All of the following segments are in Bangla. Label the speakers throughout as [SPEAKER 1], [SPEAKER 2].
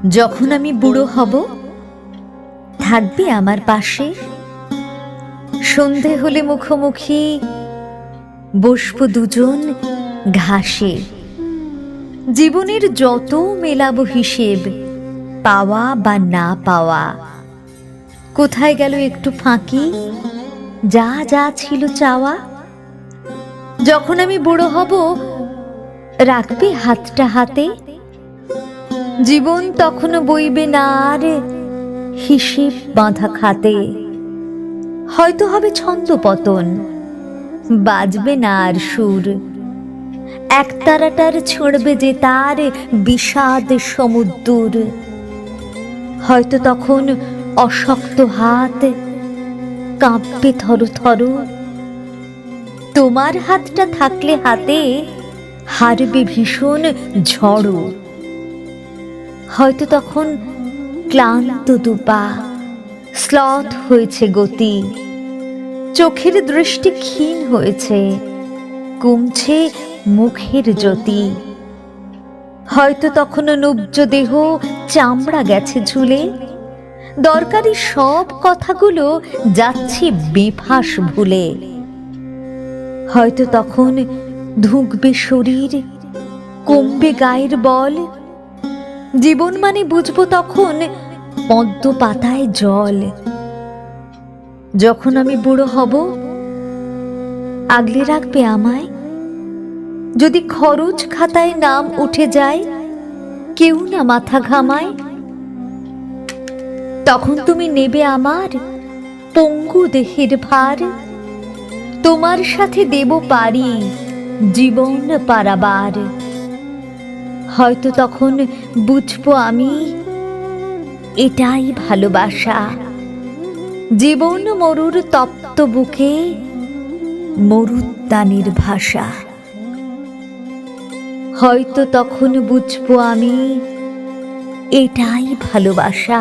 [SPEAKER 1] যখন আমি বুড়ো হব থাকবি আমার পাশে, সন্ধে হলে মুখোমুখি বসবো দুজন ঘাসে। জীবনের যত মেলাবো হিসেব, পাওয়া বা না পাওয়া, কোথায় গেল একটু ফাঁকি, যা যা ছিল চাওয়া। যখন আমি বুড়ো হব রাখবি হাতটা হাতে, জীবন তখনও বইবে না আর হিসেব বাঁধা খাতে। হয়তো হবে ছন্দ পতন, বাজবে না আর সুর, একতারাটার ছড়বে যে তার বিষাদ সমুদ্র। হয়তো তখন অশক্ত হাত কাঁপবে থর থর, তোমার হাতটা থাকলে হাতে হারবে ভীষণ ঝড়। হয়তো তখন ক্লান্ত দুপা শ্লথ হয়েছে গতি, চোখের দৃষ্টি ক্ষীণ হয়েছে, কমছে মুখের জ্যোতি। হয়তো তখনও নুব্জ দেহ চামড়া গেছে ঝুলে, দরকারি সব কথাগুলো যাচ্ছে বেফাঁস ভুলে। হয়তো তখন ধুঁকবে শরীর, কমবে গায়ের বল, জীবন মানে বুঝবো তখন পদ্ম পাতায় জল। যখন আমি বুড়ো হব আগলে রাখবে আমায়, যদি খরচ খাতায় নাম উঠে যায় কেউ না মাথা ঘামায়। তখন তুমি নেবে আমার পঙ্গু দেহের ভার, তোমার সাথে দেব পারি জীবন পারাবার। হয়তো তখন বুঝবো আমি এটাই ভালোবাসা, জীবন মরুর তপ্ত বুকে মরুদ্যানের ভাষা। হয়তো তখন বুঝবো আমি এটাই ভালোবাসা,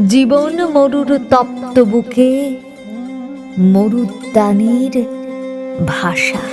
[SPEAKER 1] জীবন মরুর তপ্ত বুকে মরুদ্যানের ভাষা।